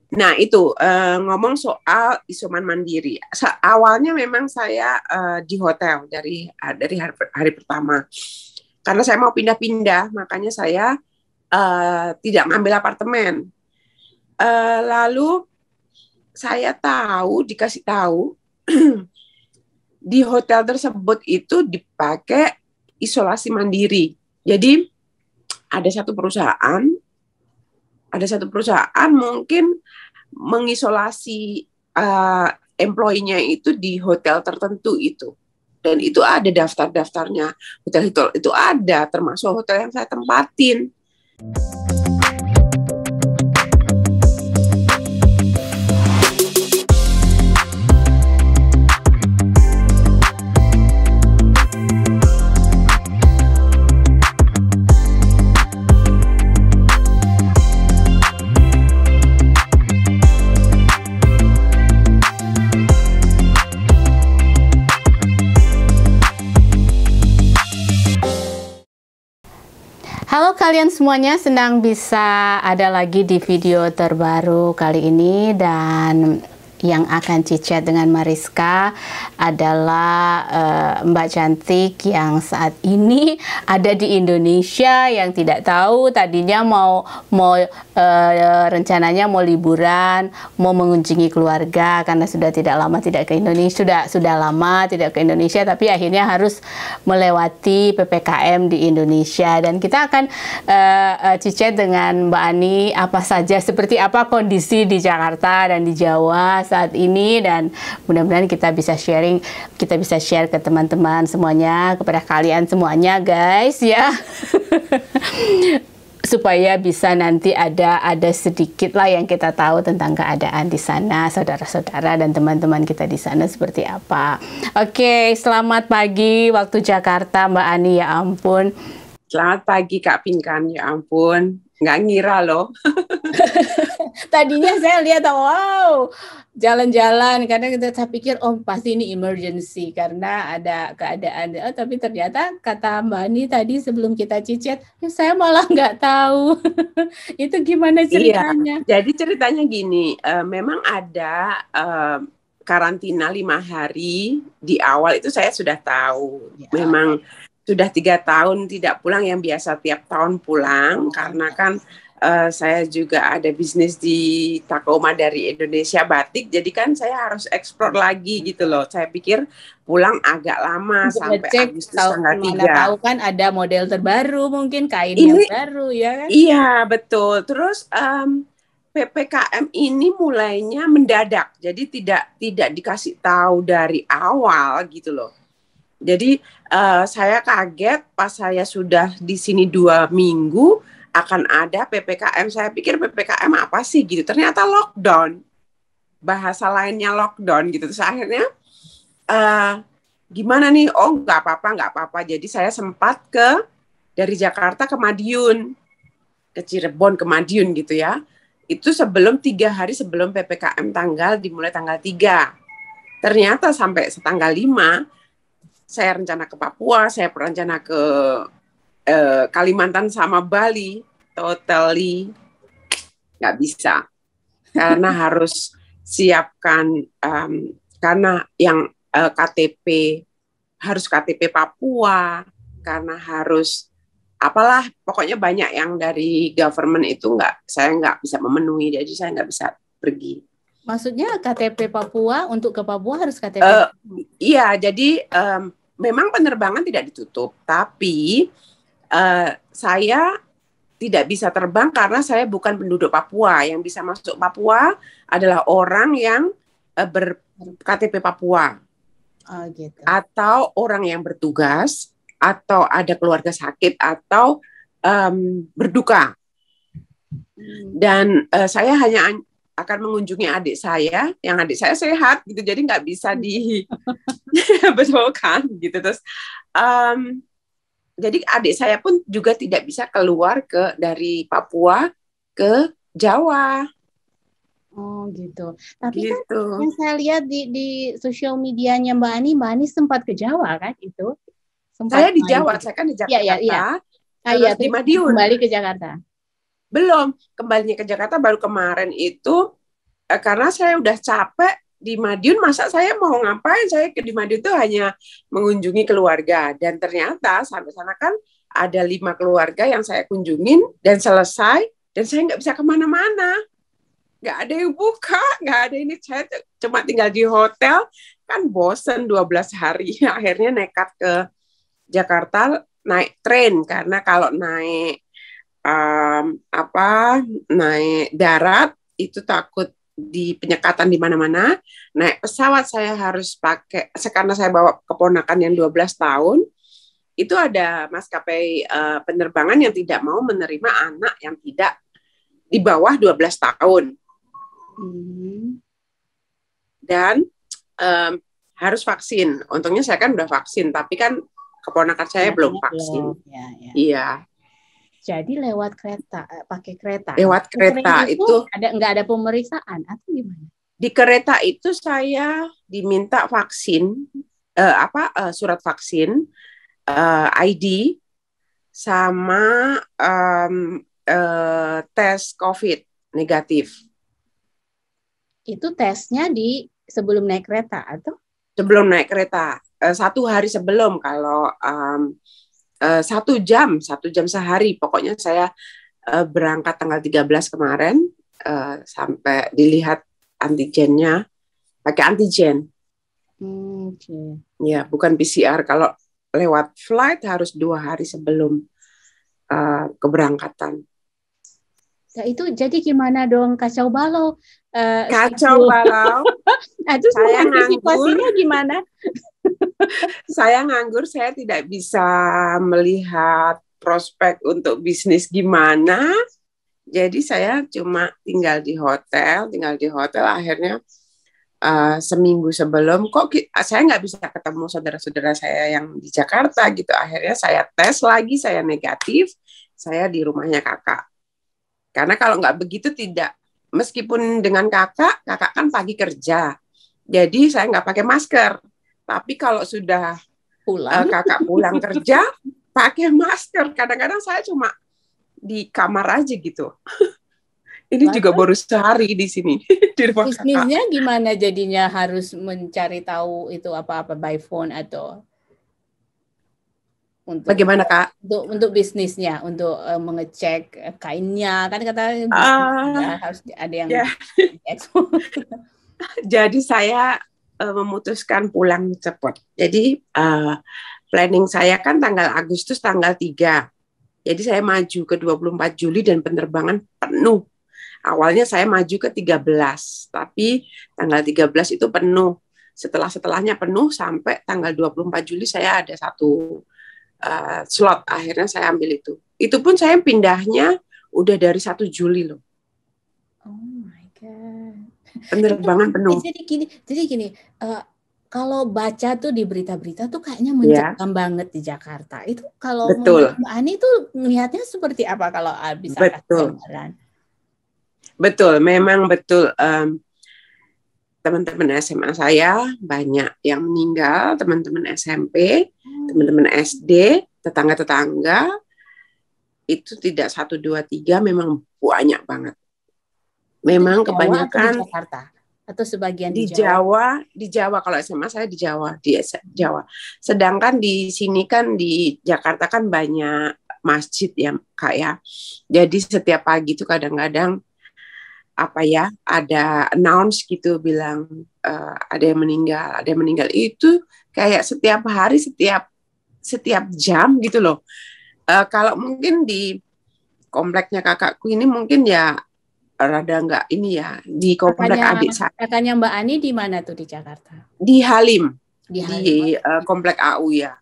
Nah, itu ngomong soal isoman mandiri. Awalnya memang saya di hotel dari hari pertama. Karena saya mau pindah-pindah, makanya saya tidak ngambil apartemen. Lalu saya dikasih tahu di hotel tersebut itu dipakai isolasi mandiri. Jadi ada satu perusahaan mungkin mengisolasi employee-nya itu di hotel tertentu itu. Dan itu ada daftar-daftarnya. Hotel itu ada, termasuk hotel yang saya tempatin. Halo kalian semuanya, senang bisa ada lagi di video terbaru kali ini, dan yang akan cicat dengan Mariska adalah Mbak Cantik yang saat ini ada di Indonesia, yang tidak tahu tadinya mau rencananya mau liburan, mau mengunjungi keluarga karena sudah lama tidak ke Indonesia, sudah lama tidak ke Indonesia, tapi akhirnya harus melewati PPKM di Indonesia. Dan kita akan cicat dengan Mbak Ani seperti apa kondisi di Jakarta dan di Jawa saat ini, dan mudah-mudahan kita bisa share ke teman-teman semuanya, kepada kalian semuanya guys ya. Supaya bisa nanti ada sedikit lah yang kita tahu tentang keadaan di sana, saudara-saudara dan teman-teman kita di sana seperti apa. Oke, selamat pagi waktu Jakarta Mbak Ani, ya ampun. Selamat pagi Kak Pinkan, ya ampun, nggak ngira loh. Tadinya saya lihat, wow, jalan-jalan, karena saya pikir pasti ini emergency karena ada keadaan, tapi ternyata kata Mbak Ani tadi sebelum kita cicet, saya malah nggak tahu. Itu gimana ceritanya? Iya, jadi ceritanya gini, memang ada karantina 5 hari di awal itu saya sudah tahu, ya. Memang sudah 3 tahun tidak pulang, yang biasa tiap tahun pulang, karena kan saya juga ada bisnis di Tacoma dari Indonesia batik, jadi kan saya harus ekspor lagi gitu loh. Saya pikir pulang agak lama sampai Agustus tanggal 3. Tahu kan ada model terbaru, mungkin kain yang baru ya kan? Iya betul. Terus PPKM ini mulainya mendadak, jadi tidak dikasih tahu dari awal gitu loh. Jadi saya kaget pas saya sudah di sini 2 minggu akan ada PPKM. Saya pikir PPKM apa sih gitu. Ternyata lockdown. Bahasa lainnya lockdown gitu. Terus akhirnya gimana nih? Oh nggak apa-apa. Jadi saya sempat dari Jakarta ke Madiun, ke Cirebon ke Madiun gitu ya. Itu 3 hari sebelum PPKM dimulai tanggal 3. Ternyata sampai tanggal 5 saya rencana ke Papua, saya berencana ke Kalimantan sama Bali, totally nggak bisa. Karena harus siapkan, karena yang KTP, harus KTP Papua, karena harus pokoknya banyak yang dari government itu saya nggak bisa memenuhi, jadi saya nggak bisa pergi. Maksudnya KTP Papua, untuk ke Papua harus KTP? Iya, jadi memang penerbangan tidak ditutup, tapi saya tidak bisa terbang karena saya bukan penduduk Papua. Yang bisa masuk Papua adalah orang yang ber-KTP Papua. Gitu. Atau orang yang bertugas, atau ada keluarga sakit, atau berduka. Dan saya hanya akan mengunjungi adik saya, yang adik saya sehat gitu, jadi nggak bisa dibetulkan gitu. Terus jadi adik saya pun juga tidak bisa keluar dari Papua ke Jawa. Oh gitu. Tapi gitu. Kan yang saya lihat di sosial medianya Mbak Ani sempat ke Jawa kan itu? Saya di Jawa, saya kan di Jakarta. Terus di Madiun. Kembali ke Jakarta. Belum, kembalinya ke Jakarta baru kemarin itu karena saya udah capek di Madiun, masa saya mau ngapain? Saya di Madiun itu hanya mengunjungi keluarga, dan ternyata sampai sana kan ada 5 keluarga yang saya kunjungin dan selesai, dan saya nggak bisa kemana-mana, nggak ada yang buka, nggak ada ini, saya cuma tinggal di hotel, kan bosen 12 hari, akhirnya nekat ke Jakarta naik tren, karena kalau naik naik darat itu takut di penyekatan di mana-mana. Naik pesawat saya harus pakai, karena saya bawa keponakan yang 12 tahun, itu ada maskapai penerbangan yang tidak mau menerima anak yang tidak di bawah 12 tahun. Dan harus vaksin. Untungnya saya kan udah vaksin, tapi kan keponakan saya belum vaksin. Iya. Jadi lewat kereta, pakai kereta. Lewat kereta itu nggak ada pemeriksaan atau gimana? Di kereta itu saya diminta vaksin, surat vaksin, ID, sama tes COVID negatif. Itu tesnya di sebelum naik kereta atau? Sebelum naik kereta, 1 hari sebelum. Kalau 1 jam sehari. Pokoknya saya berangkat tanggal 13 kemarin, sampai dilihat antigennya, pakai antigen. Okay. Ya, bukan PCR. Kalau lewat flight harus 2 hari sebelum keberangkatan. Nah, itu jadi gimana dong, kacau balau? Kacau balau. Itu saya antisipasinya gimana? Saya nganggur, saya tidak bisa melihat prospek untuk bisnis gimana. Jadi saya cuma tinggal di hotel. Akhirnya seminggu sebelum, saya nggak bisa ketemu saudara-saudara saya yang di Jakarta gitu. Akhirnya saya tes lagi, saya negatif, saya di rumahnya kakak. Karena kalau nggak begitu tidak, meskipun dengan kakak kan pagi kerja, jadi saya nggak pakai masker. Tapi kalau sudah kakak pulang kerja, pakai masker. Kadang-kadang saya cuma di kamar aja gitu. Ini juga baru sehari di sini di rumah kakak. Bisnisnya gimana jadinya, harus mencari tahu itu apa-apa by phone atau untuk bagaimana Kak? Untuk bisnisnya, untuk mengecek kainnya, kan kata harus ada yang diekspor. Jadi saya memutuskan pulang cepat. Jadi planning saya kan tanggal Agustus tanggal 3. Jadi saya maju ke 24 Juli dan penerbangan penuh. Awalnya saya maju ke 13, tapi tanggal 13 itu penuh. Setelahnya penuh sampai tanggal 24 Juli saya ada 1 slot. Akhirnya saya ambil itu. Itu pun saya pindahnya udah dari 1 Juli loh. Oh my God. Penerbangan penuh. Jadi gini, kalau baca tuh di berita-berita tuh kayaknya mencekam banget di Jakarta. Itu kalau Mbak Ani tuh melihatnya seperti apa kalau bisa kasih gambaran? Betul, memang betul. Teman-teman SMA saya banyak yang meninggal, teman-teman SMP, teman-teman SD, tetangga-tetangga, itu tidak 1, 2, 3, memang banyak banget. Memang kebanyakan di Jakarta atau sebagian di Jawa. Di Jawa, kalau SMA saya di Jawa, Jawa. Sedangkan di sini kan di Jakarta kan banyak masjid ya Kak ya. Jadi setiap pagi itu kadang-kadang ada announce gitu bilang ada yang meninggal, itu kayak setiap hari, setiap jam gitu loh. Kalau mungkin di kompleknya kakakku ini mungkin ya rada enggak ini ya, di komplek adik saya. Kakaknya Mbak Ani di mana tuh di Jakarta? Di Halim. Di komplek AU ya.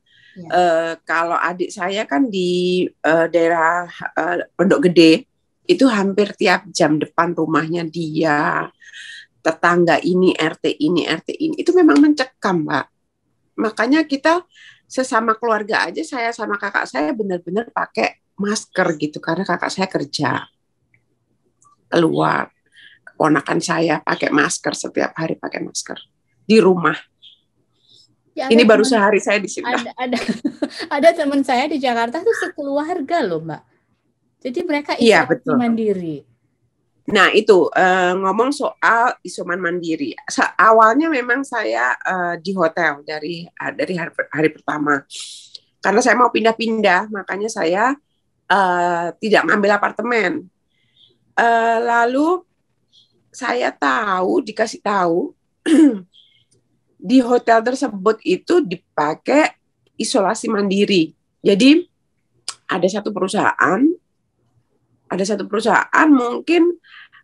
Kalau adik saya kan di daerah Pondok Gede, itu hampir tiap jam depan rumahnya dia, tetangga ini, RT ini, itu memang mencekam, Mbak. Makanya kita sesama keluarga aja, saya sama kakak saya benar-benar pakai masker gitu, karena kakak saya kerja keluar, keponakan saya pakai masker, setiap hari pakai masker di rumah. Ya, ini baru sehari saya di sini. Ada teman saya di Jakarta tuh sekeluarga loh, Mbak. Jadi mereka isolasi mandiri. Nah itu ngomong soal isoman mandiri. Awalnya memang saya di hotel dari hari pertama. Karena saya mau pindah-pindah, makanya saya tidak ngambil apartemen. Lalu saya dikasih tahu di hotel tersebut itu dipakai isolasi mandiri. Jadi ada satu perusahaan mungkin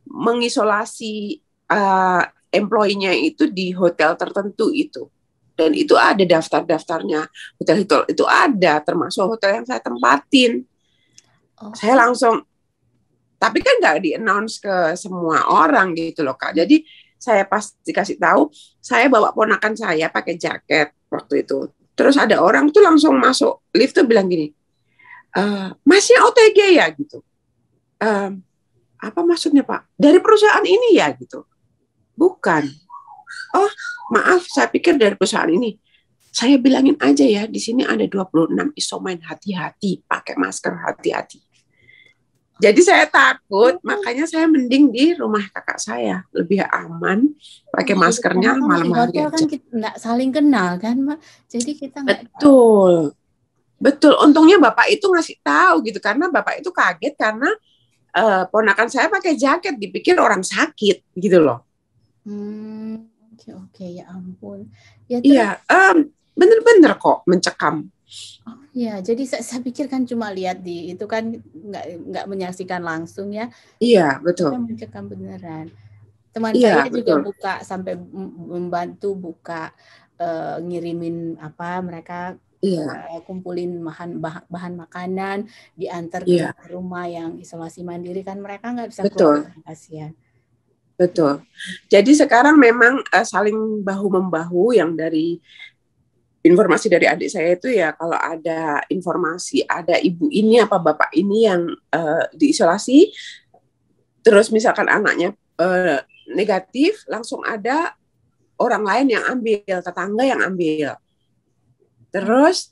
mengisolasi employee-nya itu di hotel tertentu itu. Dan itu ada daftar-daftarnya. Hotel itu ada, termasuk hotel yang saya tempatin. Saya langsung, tapi kan nggak di-announce ke semua orang gitu loh, Kak. Jadi saya pas dikasih tahu, saya bawa ponakan saya pakai jaket waktu itu. Terus ada orang tuh langsung masuk lift tuh bilang gini, Masnya OTG ya gitu. Apa maksudnya Pak? Dari perusahaan ini ya gitu. Bukan. Oh maaf, saya pikir dari perusahaan ini. Saya bilangin aja ya, di sini ada 26 isoman, hati-hati, pakai masker, hati-hati. Jadi saya takut, makanya saya mending di rumah kakak saya, lebih aman, pakai maskernya malam hari aja. Kan kita nggak saling kenal kan, Mbak. Jadi kita nggak. Betul. Untungnya Bapak itu ngasih tahu gitu, karena Bapak itu kaget karena ponakan saya pakai jaket, dipikir orang sakit gitu loh. Oke, ya ampun. Ya, iya, bener-bener kok mencekam. Oh ya, jadi saya pikir kan cuma lihat itu kan nggak menyaksikan langsung ya. Iya, betul. Mencekam beneran. Teman saya juga buka sampai membantu buka ngirimin mereka kumpulin bahan makanan, diantar ke rumah yang isolasi mandiri kan mereka nggak bisa keluar, kasihan. Betul. Jadi sekarang memang saling bahu-membahu. Yang dari informasi dari adik saya itu ya, kalau ada informasi ada ibu ini apa bapak ini yang diisolasi, terus misalkan anaknya negatif, langsung ada orang lain yang ambil, tetangga yang ambil. Terus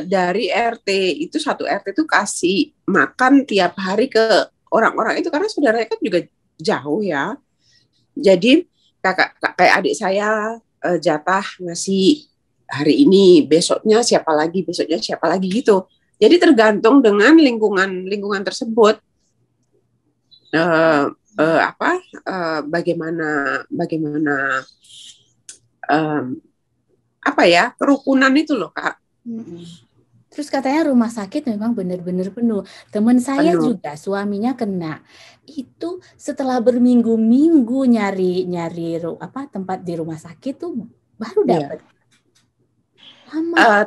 dari RT itu, satu RT itu kasih makan tiap hari ke orang-orang itu, karena saudaranya kan juga jauh ya. Jadi kayak adik saya jatah ngasih hari ini, besoknya siapa lagi gitu. Jadi tergantung dengan lingkungan tersebut bagaimana kerukunan itu loh, Kak. Terus katanya rumah sakit memang benar-benar penuh. Teman saya juga suaminya kena. Itu setelah berminggu-minggu nyari tempat di rumah sakit tuh baru dapat.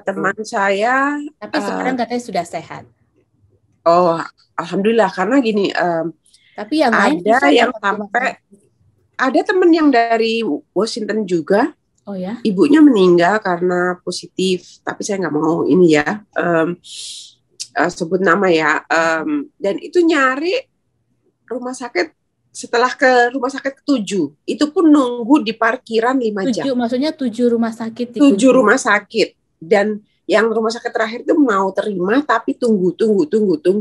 Teman saya, tapi sekarang katanya sudah sehat. Oh, alhamdulillah, karena gini. Tapi yang ada yang sampai ada teman yang dari Washington juga. Oh ya. Ibunya meninggal karena positif, tapi saya nggak mau ini ya sebut nama ya. Dan itu nyari rumah sakit, setelah ke rumah sakit ke-7, itu pun nunggu di parkiran 5 jam. Maksudnya 7 rumah sakit. 7 rumah sakit. Dan yang rumah sakit terakhir itu mau terima, tapi tunggu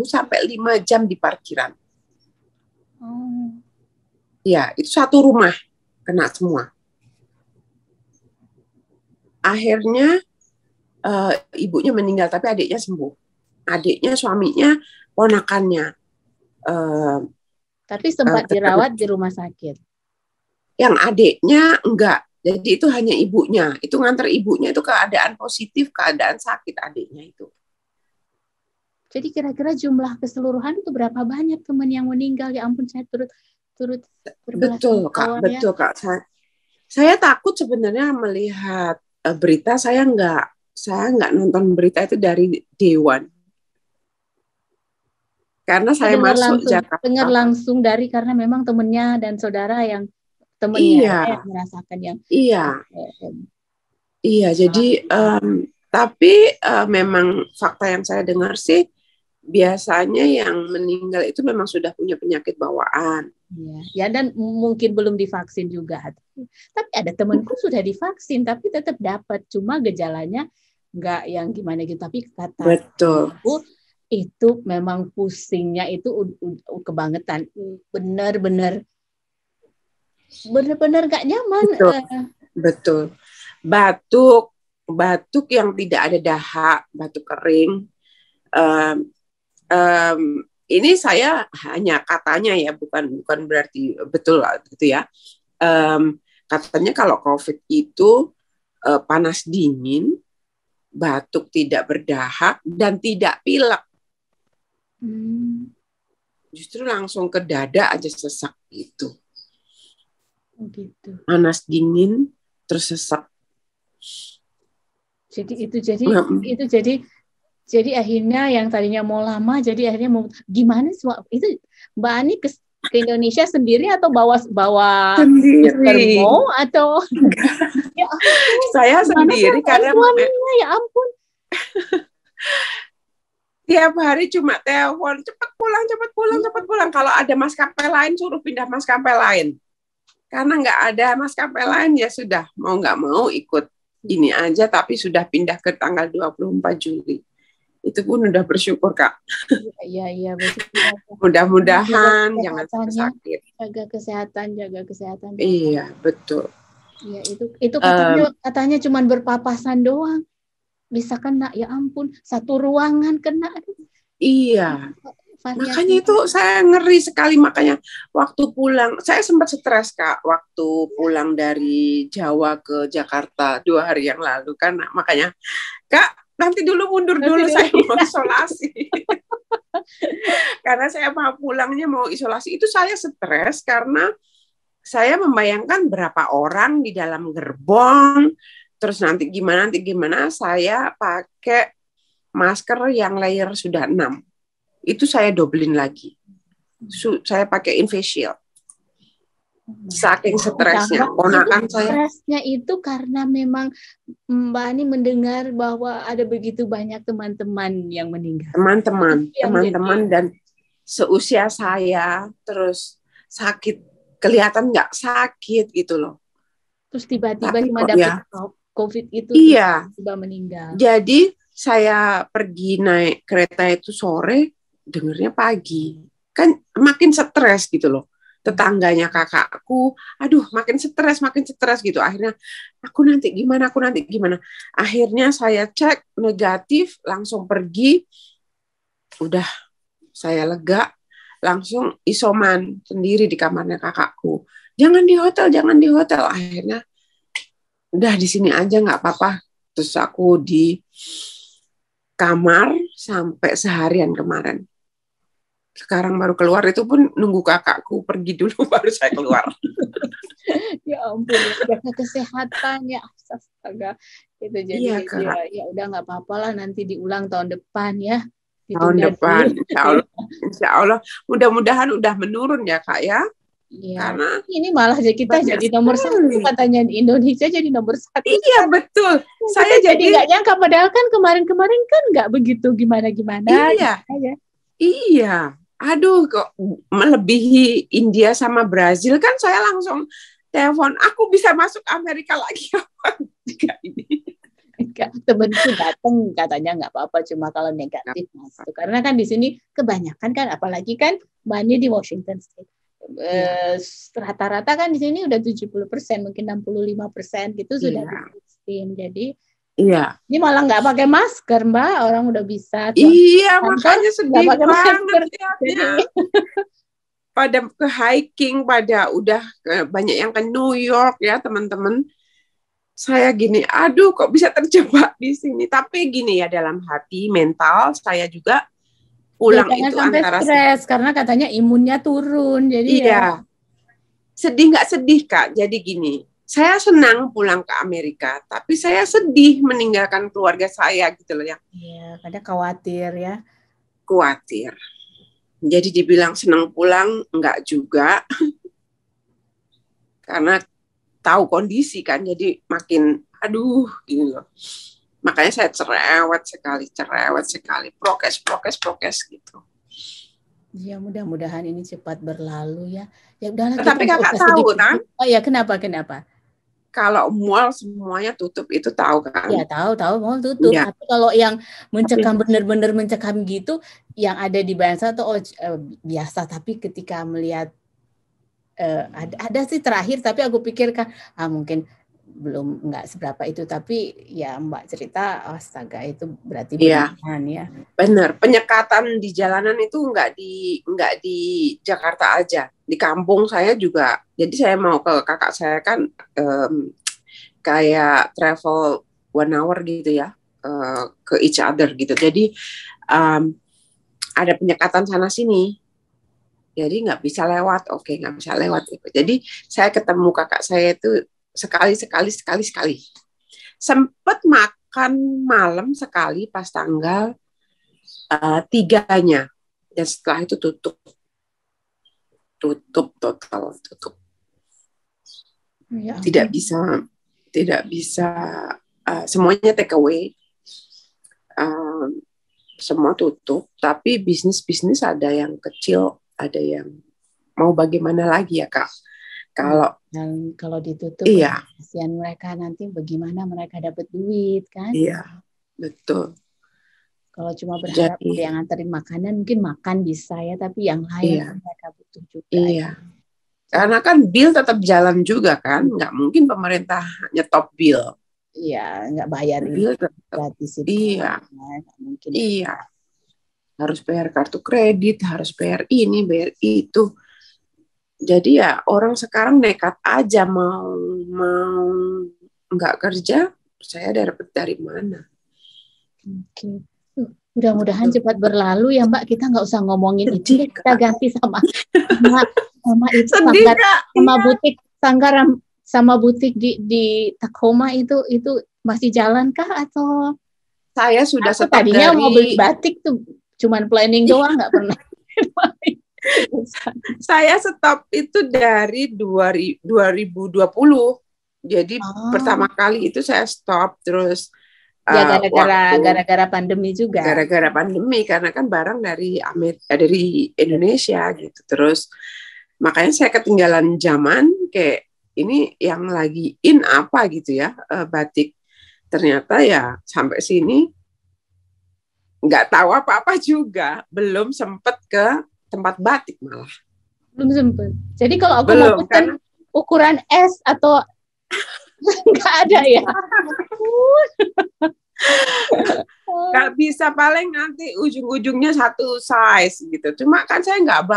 sampai 5 jam di parkiran. Ya, itu satu rumah kena semua. Akhirnya ibunya meninggal, tapi adiknya sembuh. Adiknya, suaminya, ponakannya. Tapi sempat dirawat di rumah sakit. Yang adiknya enggak. Jadi itu hanya ibunya. Itu nganter ibunya itu keadaan positif, keadaan sakit adiknya itu. Jadi kira-kira jumlah keseluruhan itu berapa banyak teman yang meninggal? Ya ampun, saya turut betul Kak, betul Kak. Saya takut sebenarnya melihat berita. Saya nggak nonton berita itu dari Day One. Karena saya masuk Jakarta. Dengar langsung karena memang temennya dan saudara yang temennya yang merasakan yang. Iya. Jadi tapi memang fakta yang saya dengar sih, biasanya yang meninggal itu memang sudah punya penyakit bawaan. Ya, dan mungkin belum divaksin juga. Tapi ada temanku sudah divaksin, tapi tetap dapat. Cuma gejalanya nggak yang gimana gitu. Tapi kata aku, itu memang pusingnya itu kebangetan, benar-benar gak nyaman. Betul. Betul. Batuk yang tidak ada dahak, batuk kering. Ini saya hanya katanya ya, bukan berarti betul lah gitu ya. Katanya kalau COVID itu panas dingin, batuk tidak berdahak, dan tidak pilek. Justru langsung ke dada aja sesak gitu. Gitu. Panas dingin terus sesak. Jadi akhirnya yang tadinya mau lama jadi akhirnya mau gimana sih? Itu Mbak Ani ke Indonesia sendiri atau bawa sendiri atau ya, saya sendiri karena suaminya, ya ampun. Tiap hari cuma telepon, cepat pulang. Kalau ada maskapai lain suruh pindah maskapai lain. Karena nggak ada maskapai lain ya sudah mau nggak mau ikut ini aja, tapi sudah pindah ke tanggal 24 Juli. Itu pun udah bersyukur, Kak. Iya. Mudah-mudahan jangan sakit. Jaga kesehatan. Iya, betul. Iya, itu katanya cuma berpapasan doang. Bisa kena, ya ampun, satu ruangan kena. Iya. Makanya itu saya ngeri sekali, makanya waktu pulang, saya sempat stres, Kak, waktu pulang dari Jawa ke Jakarta 2 hari yang lalu kan, makanya Kak nanti mundur dulu saya mau isolasi. Karena saya mau pulangnya mau isolasi, itu saya stres karena saya membayangkan berapa orang di dalam gerbong, terus nanti gimana saya pakai masker yang layer sudah 6. Itu saya dobelin lagi. Saya pakai face shield. Saking stresnya. Ponakan saya. Stresnya itu karena memang Mbak Ani mendengar bahwa ada begitu banyak teman-teman yang meninggal. Teman-teman dan seusia saya, terus sakit, kelihatan nggak sakit gitu loh. Terus tiba-tiba cuma dapat COVID itu, tiba-tiba meninggal. Jadi saya pergi naik kereta itu sore, dengernya pagi. Kan makin stres gitu loh. Tetangganya kakakku, aduh makin stres gitu. Akhirnya aku nanti gimana. Akhirnya saya cek negatif, langsung pergi. Udah saya lega, langsung isoman sendiri di kamarnya kakakku. Jangan di hotel. Akhirnya udah di sini aja nggak apa-apa. Terus aku di kamar sampai seharian kemarin. Sekarang baru keluar, itu pun nunggu kakakku pergi dulu baru saya keluar. Ya ampun, jaga kesehatan ya, astaga. Itu jadi ya udah nggak apa-apa lah, nanti diulang tahun depan ya. Tahun depan, insya Allah. Mudah-mudahan udah menurun ya Kak ya. Iya. Karena ini malah kita jadi nomor 1 katanya, di Indonesia jadi nomor 1. Iya betul. Saya jadi nggak nyangka, padahal kan kemarin kan nggak begitu gimana. Iya. Aduh, kok melebihi India sama Brazil, kan saya langsung telepon, aku bisa masuk Amerika lagi apa jika ini. Temenku datang katanya nggak apa-apa, cuma kalau negatif masuk. Karena kan di sini kebanyakan kan, apalagi kan Mbaknya di Washington State. Rata-rata kan di sini udah 70%, mungkin 65% gitu sudah divaksin. Jadi ini malah nggak pakai masker, Mbak. Orang udah bisa. Iya, makanya sedih banget ya. Pada ke hiking, pada udah banyak yang ke New York ya teman-teman. Saya gini, aduh kok bisa terjebak di sini. Tapi gini ya, dalam hati mental saya juga pulang itu antara stres karena katanya imunnya turun. Jadi sedih nggak sedih Kak. Jadi gini, saya senang pulang ke Amerika, tapi saya sedih meninggalkan keluarga saya gitu loh ya. Iya, kadang khawatir ya. Khawatir. Jadi dibilang senang pulang enggak juga. Karena tahu kondisi kan, jadi makin aduh gini loh. Makanya saya cerewet sekali, prokes gitu. Ya mudah-mudahan ini cepat berlalu ya. Ya udahlah. Tapi Kakak tahu kan? Oh ya, kenapa? kalau mall semuanya tutup itu tahu kan? Ya tahu mall tutup. Ya. Tapi kalau yang mencekam benar-benar mencekam gitu, yang ada di Bayansa tuh biasa. Tapi ketika melihat ada sih terakhir, tapi aku pikirkan mungkin belum nggak seberapa itu. Tapi ya Mbak cerita, astaga itu berarti beneran ya. Benar, penyekatan di jalanan itu nggak di Jakarta aja, di kampung saya juga. Jadi saya mau ke kakak saya kan kayak travel 1 hour gitu ya, ke each other gitu. Jadi ada penyekatan sana sini. Jadi nggak bisa lewat, nggak bisa lewat. Jadi saya ketemu kakak saya itu sekali. Sempet makan malam sekali pas tanggal 3-nya, dan setelah itu tutup total. Ya. Tidak bisa semuanya take away, semua tutup. Tapi bisnis ada yang kecil, ada yang mau bagaimana lagi ya Kak. Kalau ditutup, kasihan mereka nanti bagaimana mereka dapat duit kan? Iya, betul. Kalau cuma berharap yang nganterin makanan mungkin makan bisa ya, tapi yang lain mereka butuh juga. Iya. Karena kan bill tetap jalan juga kan, nggak mungkin pemerintah nyetop bill. Iya, nggak bayar bill gratis itu. Iya, mungkin. Iya. Harus bayar kartu kredit, harus bayar ini, bayar itu. Jadi ya orang sekarang nekat aja mau nggak kerja, saya dapat dari mana? Oke. Mudah-mudahan cepat berlalu ya Mbak. Kita nggak usah ngomongin itu. Kita ganti sama itu Sanggar, sama butik Sanggar sama butik di Tacoma itu masih jalan kah atau? Saya sudah stop tadinya mau beli batik tuh cuman planning doang, nggak pernah. Saya stop itu dari 2020. Jadi pertama kali itu saya stop, terus gara-gara pandemi juga. Gara-gara pandemi, karena kan barang dari Indonesia gitu. Terus makanya saya ketinggalan zaman, kayak ini yang lagi in apa gitu ya, batik. Ternyata ya sampai sini nggak tahu apa-apa juga, belum sempet ke tempat batik malah. Belum sempet. Jadi kalau aku mau pesan ukuran S atau nggak ada ya. Nggak bisa, paling nanti ujung-ujungnya satu size gitu. Cuma kan saya nggak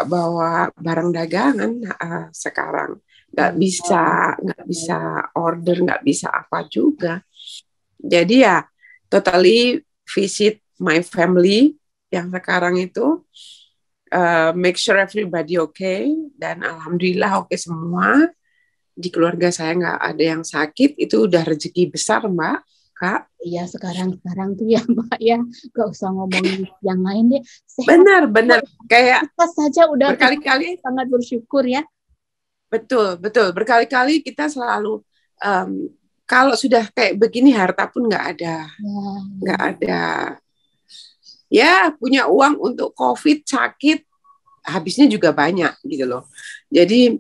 bawa barang dagangan sekarang. Nggak bisa order, nggak bisa apa juga. Jadi ya totally visit my family yang sekarang itu, make sure everybody okay, dan alhamdulillah oke semua. Di keluarga saya nggak ada yang sakit, itu udah rezeki besar Mbak, Kak. Iya sekarang tuh ya Mbak ya, nggak usah ngomongin yang lain deh. Benar, kayak kita saja udah berkali-kali sangat bersyukur ya. Betul, berkali-kali kita selalu kalau sudah kayak begini harta pun nggak ada, nggak ada. Ya punya uang untuk COVID sakit, habisnya juga banyak gitu loh. Jadi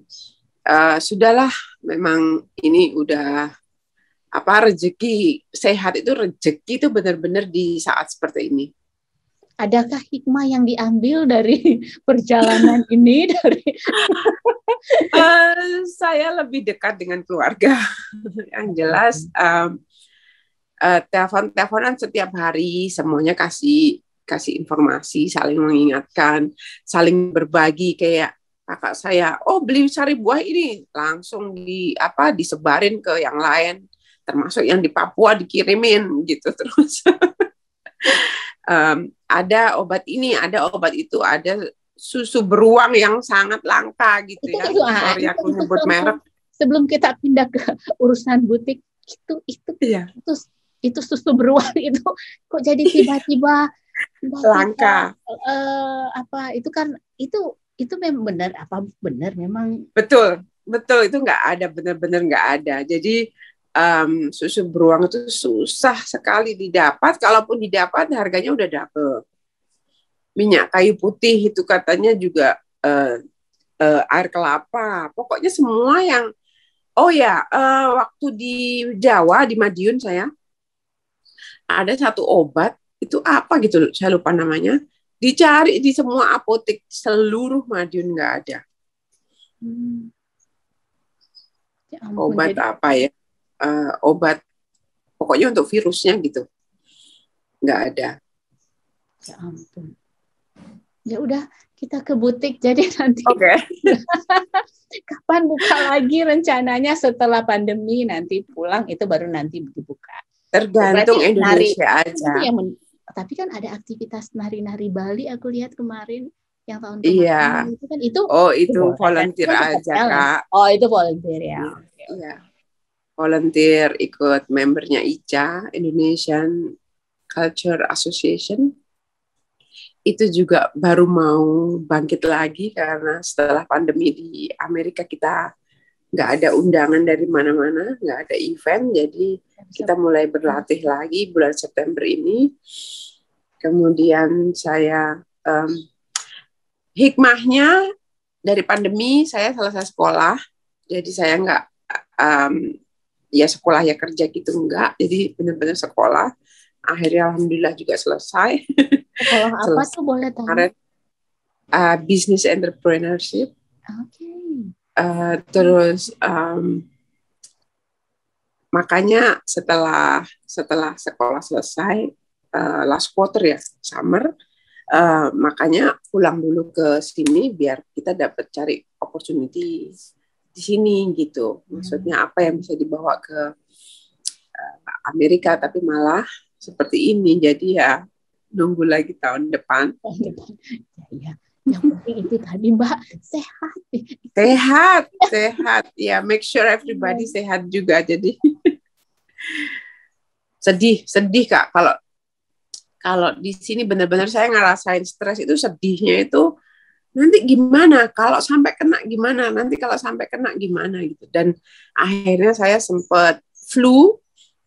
sudahlah, memang ini udah rezeki. Sehat itu rezeki itu benar-benar di saat seperti ini. Adakah hikmah yang diambil dari perjalanan ini? Saya lebih dekat dengan keluarga. Yang jelas telepon-teleponan setiap hari, semuanya kasih informasi, saling mengingatkan, saling berbagi. Kayak kakak saya, beli sari buah ini, langsung disebarin ke yang lain, termasuk yang di Papua dikirimin gitu. Terus ada obat ini, ada obat itu, ada susu beruang yang sangat langka gitu ya. Sorry aku nyebut merek. Sebelum kita pindah ke urusan butik, itu susu beruang itu kok jadi tiba-tiba langka. Itu kan itu memang benar memang betul itu nggak ada, benar-benar nggak ada. Jadi susu beruang itu susah sekali didapat, kalaupun didapat harganya udah double. Minyak kayu putih itu katanya juga air kelapa, pokoknya semua yang Oh ya, waktu di Jawa, di Madiun saya, ada satu obat, itu apa gitu, saya lupa namanya. Dicari di semua apotek seluruh Madiun nggak ada. Ya ampun, Obat jadi apa ya? Obat, pokoknya untuk virusnya gitu, nggak ada. ya ampun. Ya udah, kita ke butik. Jadi nanti Oke. kapan buka lagi rencananya setelah pandemi, nanti pulang itu baru nanti dibuka. Tergantung Berarti Indonesia nanti aja. tapi kan ada aktivitas nari-nari Bali aku lihat kemarin yang tahun Iya. kemarin itu kan itu Oh, itu boleh kan? Itu volunteer kan aja, hotel kan? Kak. Oh, itu volunteer ya. Iya. Oke, Iya. Volunteer ikut membernya ICA, Indonesian Culture Association. Itu juga baru mau bangkit lagi karena setelah pandemi di Amerika kita nggak ada undangan dari mana-mana, nggak ada event, jadi kita mulai berlatih lagi bulan September ini. Kemudian saya hikmahnya dari pandemi saya selesai sekolah, jadi saya nggak ya sekolah ya kerja gitu enggak, jadi benar-benar sekolah. Akhirnya alhamdulillah juga selesai. Sekolah apa tuh boleh tahu? Business entrepreneurship. Oke. Terus makanya setelah sekolah selesai last quarter ya summer, makanya pulang dulu ke sini biar kita dapat cari opportunity di sini gitu. Maksudnya apa yang bisa dibawa ke Amerika, tapi malah seperti ini. Jadi ya nunggu lagi tahun depan. Ya, yang penting itu tadi Mbak sehat. Sehat. Ya, make sure everybody sehat juga. Jadi sedih Kak. Kalau di sini benar-benar saya ngerasain stres itu, sedihnya itu nanti gimana kalau sampai kena gimana, nanti kalau sampai kena gimana gitu. Dan akhirnya saya sempat flu,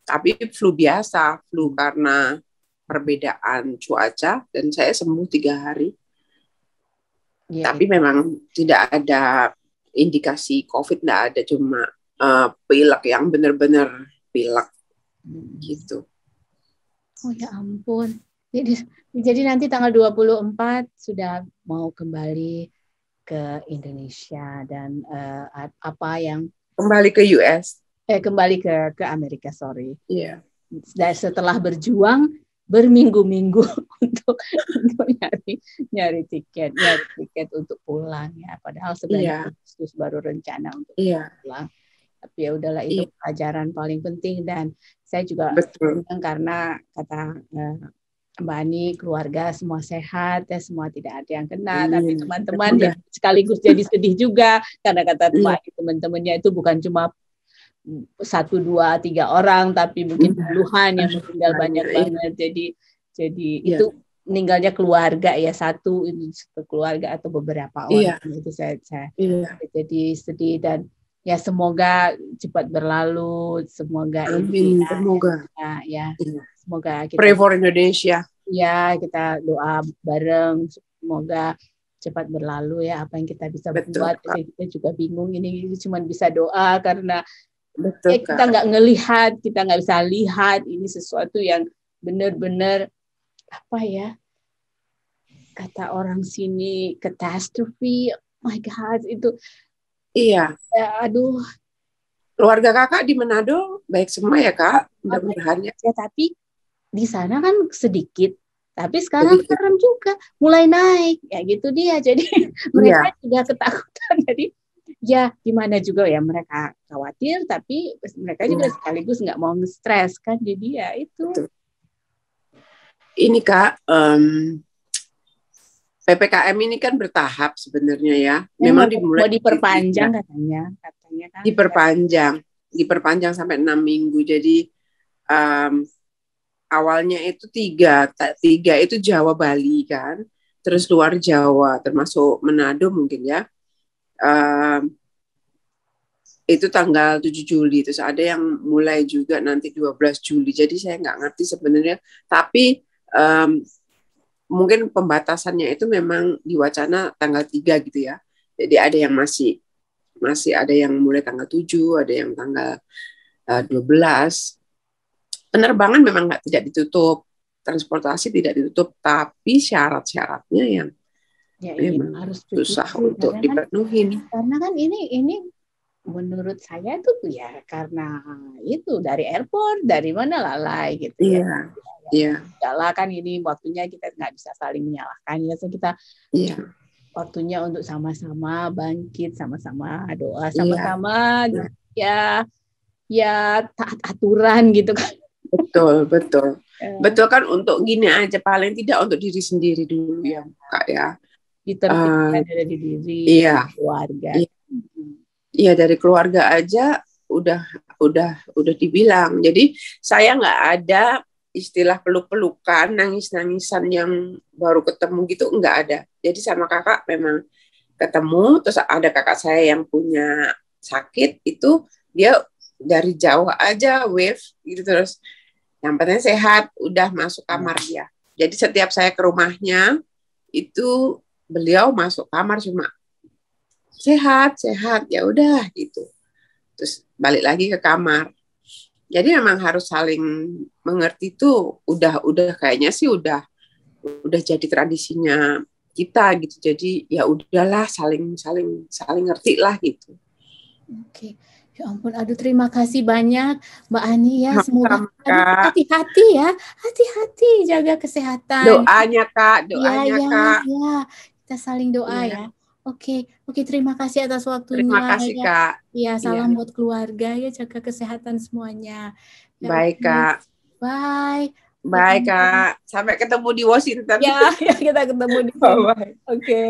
tapi flu biasa, flu karena perbedaan cuaca, dan saya sembuh 3 hari. Ya, tapi memang tidak ada indikasi COVID, tidak ada, cuma pilek yang benar-benar pilek gitu. Oh ya ampun. Jadi nanti tanggal 24 sudah mau kembali ke Indonesia dan apa yang kembali ke US. Kembali ke Amerika, sorry. Iya. Yeah. Dan setelah berjuang berminggu-minggu untuk nyari tiket untuk pulang ya. Padahal sebenarnya Agustus baru rencana untuk pulang. Tapi ya udahlah, itu pelajaran paling penting, dan saya juga senang karena kata Mbak Ani, keluarga semua teman semua tidak ada yang kena, tapi teman-teman ya sekaligus jadi sedih juga karena kata Mbak Ani teman-temannya itu bukan cuma 1, 2, 3 orang, tapi mungkin puluhan yang meninggal banyak banget. Jadi itu meninggalnya keluarga ya, satu keluarga atau beberapa orang. Itu saya jadi sedih, dan ya semoga cepat berlalu, semoga amin, semoga kita pray for Indonesia. Ya, kita doa bareng semoga cepat berlalu ya, apa yang kita bisa buat. Kita juga bingung ini cuma bisa doa karena kita nggak ngelihat, kita nggak bisa lihat ini sesuatu yang benar-benar apa ya, kata orang sini katastrofi. Oh my God, itu iya. Aduh. Keluarga kakak di Manado baik semua ya Kak? Mudah-mudahan ya. Tapi di sana kan sedikit, tapi sekarang serem juga, mulai naik ya gitu dia. Jadi mereka juga ketakutan. Jadi ya gimana juga ya, mereka khawatir, tapi mereka juga sekaligus nggak mau nge-stress kan. Jadi ya itu. Betul. Ini Kak, PPKM ini kan bertahap sebenarnya ya. Memang mau diperpanjang katanya kan. Diperpanjang sampai 6 minggu. Jadi awalnya itu 3 itu Jawa Bali kan. Terus luar Jawa termasuk Manado mungkin ya. Itu tanggal 7 Juli. Terus ada yang mulai juga nanti 12 Juli. Jadi saya nggak ngerti sebenarnya. Tapi mungkin pembatasannya itu memang diwacana tanggal 3 gitu ya. Jadi ada yang masih masih ada yang mulai tanggal 7, ada yang tanggal 12. Penerbangan memang tidak ditutup, transportasi tidak ditutup, tapi syarat-syaratnya yang memang harus susah untuk dipenuhi. Karena kan ini menurut saya tuh ya karena itu dari airport, dari mana lalai gitu ya. Iya. Udahlah kan ini waktunya kita nggak bisa saling menyalahkan ya. So kita waktunya untuk sama-sama bangkit, sama-sama doa, sama-sama ya taat aturan gitu kan. Betul. Betul kan, untuk gini aja, paling tidak untuk diri sendiri dulu ya Kak ya. Ditertibkan dari diri, keluarga. Iya, dari keluarga aja udah dibilang. Jadi saya nggak ada istilah peluk-pelukan, nangis-nangisan yang baru ketemu gitu, nggak ada. Jadi sama kakak memang ketemu, terus ada kakak saya yang punya sakit, itu dia dari jauh aja wave gitu, terus yang penting sehat, udah masuk kamar dia. Jadi setiap saya ke rumahnya itu beliau masuk kamar cuma sehat, ya udah gitu. Terus balik lagi ke kamar. Jadi memang harus saling mengerti, itu udah kayaknya sih udah jadi tradisinya kita gitu. Jadi ya udahlah, saling ngerti lah gitu. Oke. Ya ampun, aduh terima kasih banyak Mbak Ani ya. Semoga hati-hati ya. Hati-hati jaga kesehatan. Doanya Kak. Ya. Kita saling doa ya. Oke, terima kasih atas waktunya. Terima kasih Kak. Ya, salam buat keluarga ya, jaga kesehatan semuanya. Ya, baik Kak. Bye. Bye Kak. Sampai ketemu di Washington. Ya kita ketemu di sini. Oke.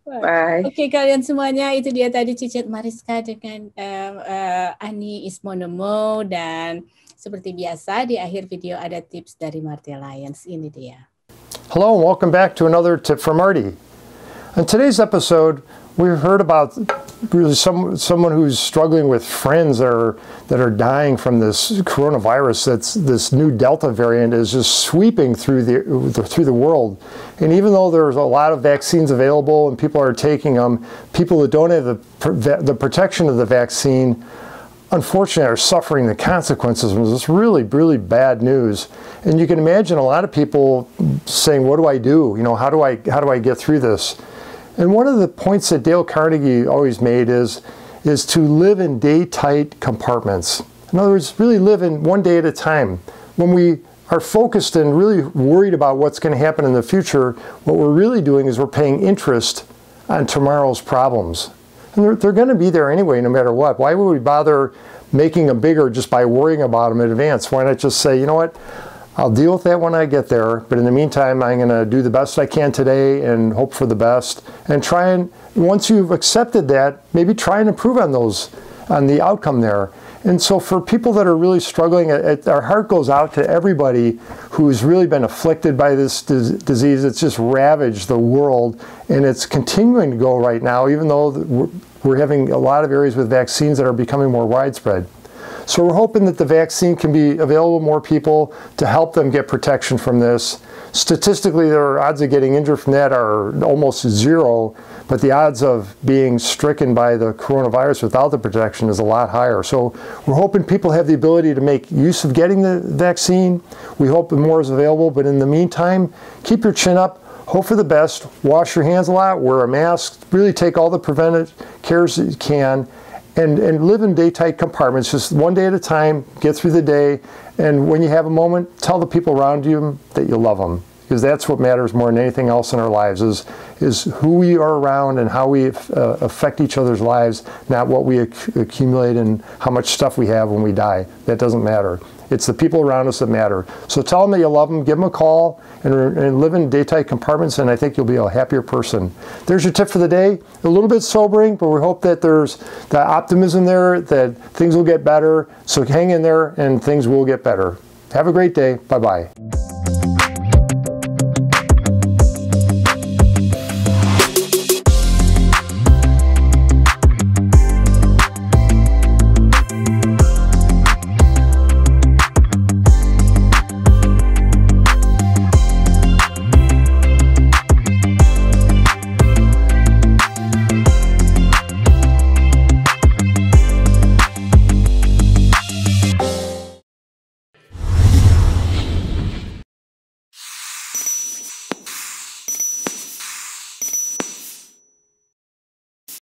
Bye. Oke, kalian semuanya, itu dia tadi Cicit Mariska dengan Ani Ismonomo, dan seperti biasa di akhir video ada tips dari Marty Alliance. Ini dia. Hello and welcome back to another tip from Marty. In today's episode, we heard about really someone who's struggling with friends that are dying from this coronavirus. This new Delta variant is just sweeping through the world. And even though there's a lot of vaccines available and people are taking them, people that don't have the protection of the vaccine, unfortunately, are suffering the consequences of this really, really bad news. And you can imagine a lot of people saying, "What do I do? You know, how do I get through this?" And one of the points that Dale Carnegie always made is to live in day-tight compartments. In other words, really live in one day at a time. When we are focused and really worried about what's going to happen in the future, what we're really doing is we're paying interest on tomorrow's problems. And they're going to be there anyway, no matter what. Why would we bother making them bigger just by worrying about them in advance? Why not just say, you know what, I'll deal with that when I get there, but in the meantime, I'm going to do the best I can today and hope for the best. And try and, once you've accepted that, maybe try and improve on the outcome there. And so for people that are really struggling, our heart goes out to everybody who's really been afflicted by this disease. It's just ravaged the world, and it's continuing to go right now, even though we're having a lot of areas with vaccines that are becoming more widespread. So we're hoping that the vaccine can be available to more people to help them get protection from this. Statistically, their odds of getting injured from that are almost zero, but the odds of being stricken by the coronavirus without the protection is a lot higher. So we're hoping people have the ability to make use of getting the vaccine. We hope more is available, but in the meantime, keep your chin up, hope for the best, wash your hands a lot, wear a mask, really take all the preventive cares that you can, and live in day-tight compartments, just one day at a time, get through the day, and when you have a moment, tell the people around you that you love them, because that's what matters more than anything else in our lives, is who we are around and how we affect each other's lives, not what we accumulate and how much stuff we have when we die. That doesn't matter. It's the people around us that matter. So tell them that you love them, give them a call, and live in day-tight compartments, and I think you'll be a happier person. There's your tip for the day. A little bit sobering, but we hope that there's the optimism there, that things will get better. So hang in there, and things will get better. Have a great day. Bye-bye.